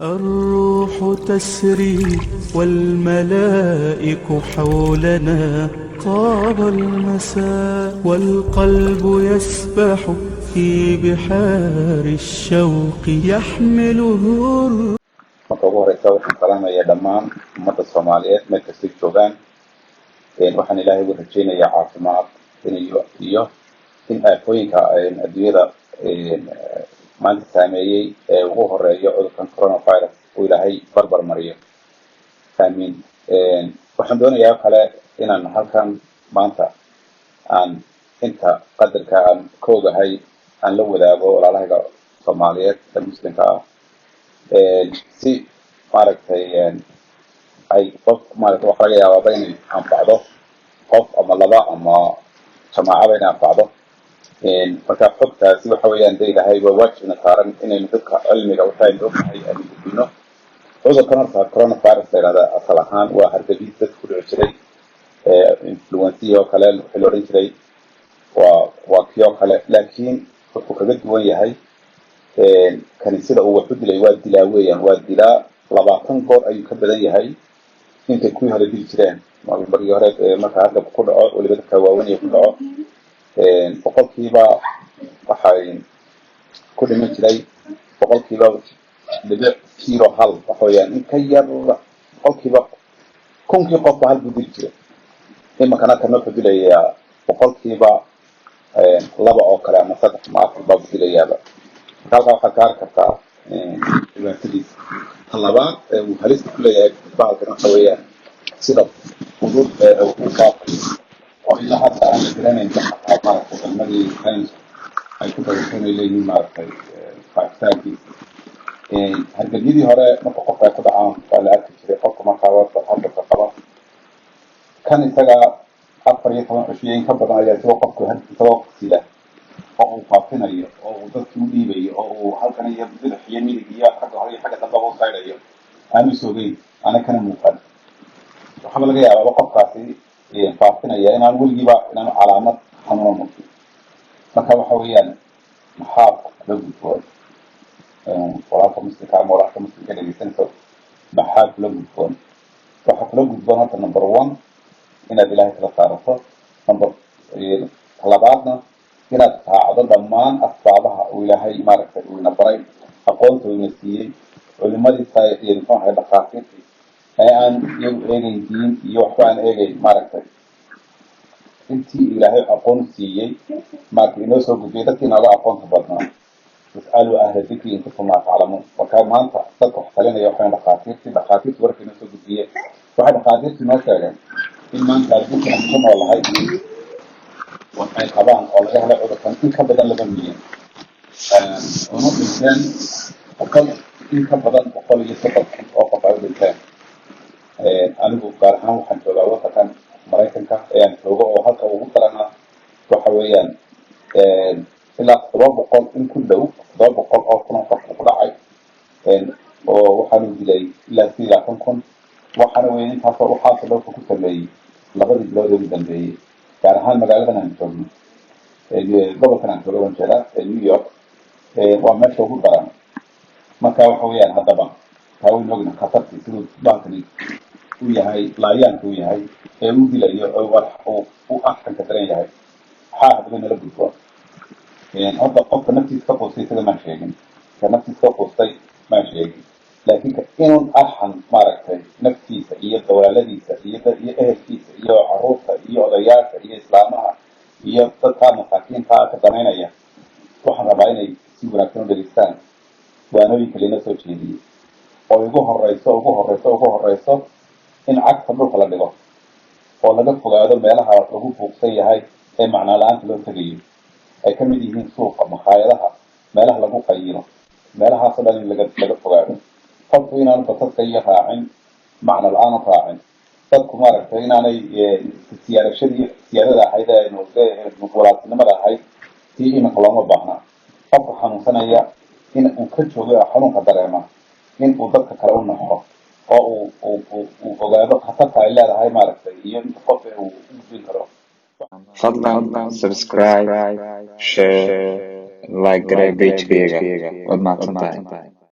الروح تسري والملائك حولنا طاب المساء والقلب يسبح في بحار الشوق يحمله marka ugu horeysa waxaan salaamayaa dhammaan ummadda Soomaaliyeed meel kasta ay joogaan waxaan ilaahay ugu rajaynayaa caafimaad iyo in aafooyinka adduunyada maanta saameeyay ee ugu horeeyo cudurkan coronavirus uu ilaahay barbar mariyo aamiin waxaan doonayaa kale inaan halkan maanta aan inta qadarka aan ka ogahay aan la wadaago walaalahayga Soomaaliyeed ee muslimka ah si maaragtay ay qof maaragtay wax laga yaabo inay anfacdo qof ama laba ama jamaacada inay anfacdo marka xogtaasi waxa weeyaan ilaahay waa waajibna saaran inaynu dadka cilmiga u tahay ognahay aan gudbino cudurkan horta coronavirus la yiraahdo asal ahaan waa hargabis dad ku dhici jiray influenza oo kale wixii la oran jiray waa kiyo kale laakiin wuxuu kaga duwan yahay kaniisada uu wuxuu dilay waa dilaa weeyaan waa dilaa 20 goor ayuu ka badan yahay intay ku hore dil jireen markii hore marka hadda ku dhaco waliba dadka waaweyn ku dhaco boqolkiiba waxay ku dhiman jiray boqolkiiba dhibic kilo hal waxa weeyaan in ka yar boqolkiiba kunkii qof hal buu dil jiray imakana kana wuxuu dilayaa boqolkiiba laba oo kale ama saddex ma afar buu dilayaaba halka waxaa ka arkaa dhibaatadiisa talabaad uu halista ku leeyahay baalkan waxa weeyaan sida fudud uu faafay oo ilaa hadda aan la garanayn maaragtay cilmadii sayniska ay ku badatay leeyihiin maaragtay faafitaankiisa hargabiyadii hore marka qofka ay ku dhacaan waa la arki jiray qofka markaa warta halka qaba kan isaga 14 cushiyo in ka badan ayaa soo qofku isagoo sida oo uu faafinayo oo uu dadku u dhiibayo oo uu halkan iyo bidix iyo midig iyo xagga hore iyo xagga dambe u saarayo aanu soogay ana kana muuqan waxa laga yaabaa qofkaasi faafinaya inaan weligiiba inaan calaamad xanuun muuqdo marka waxa weeyaan maxaa la gudboon walaal muslimka ama walaal muslimka dhegeysanayso maxaa la gudboon waxa la gudboon hadda number 1 inaad ilaahay kala saarato number labaadna inaad raacdo dhammaan asbaabaha uu ilaahay maaragtay uu nabaray aqoonta uu siiyay culimadii iyo maxaa dhaqaatiirtii aan iyagu eegayn diin iyo waxba aan eegayn maaragtay intii ilaahay aqoon siiyay markii inoo soo gudbiyay dadkii nooga aqoonta badnaa is'aalu ahla dhikri in kuntum laa ta'lamuun marka maanta dadka wax talinaya waxay dhaqaatiirtii warkii inoo soo gudbiyay waxay dhaqaatiirtii noo sheegeen in maanta adduunka aan ku noolahay waxay qabaan oo laga helay cudurkan in ka badan 2 milyan oo dhinteen in ka badan 170 oo qof ay dhinteen anigu gaar ahaan waxaan joogaa waddankan Mareykanka ayaan joogo oo halka ugu darana waxa weeyaan ilaa 700 in ku dhow 700 oo qof ku dhacay oo waxaan dilay ilaa 10,000 waxaana weeyaan intaas oo waxaa loo ku sameeyay labadii bilood ugu dambeeyay gaar ahaan magaaladan aan joogno gobolkan aan joogo jeeda New York waa meesha ugu daran marka waxa weeyaan haddaba haween ogna khatarti sidoo baankani uu yahay laayaanku yahay uu dilayo oo uu afkan ka daran yahay hadda nala gudbo hadda qofka naftiisa qoostay sida ma sheegin naftiisa qoostay ma sheegin laakiin inuu arxan maaragtay naftiisa iyo dawaaladiisa iyo ehelkiisa iyo caruurta iyo odayaasha iyo islaamaha iyo dadka masaakiinta ka danaynaya waxaan rabaa inay si wanaagsan u dhageystaan waanooyinka lina soo jeediyay oo ugu horeyso in cagta dhulka la dhigo oo laga fogaado meelaha lagu buuqsan yahay ee macna la'aanta loo tagayo ay ka mid yihiin suuqa makhaayadaha meelaha lagu qayilo meelahaas oo dhan laga fogaado qofku inaan basadka iyo raacin macna la'aan raacin dadku maaragtay inaanay siyaadada ahayd ee walaaltinimada ahayd tii iminka looma baahna qofka xanuunsanaya in uu ka joogo xanuunka dareema in uu dadka kale u naxo oo uu ogaado khatarta ay leedahay maaragtay iyo inta qof uu gudbin karo fadlan subscribe share like page-kayga waad mahadsantahay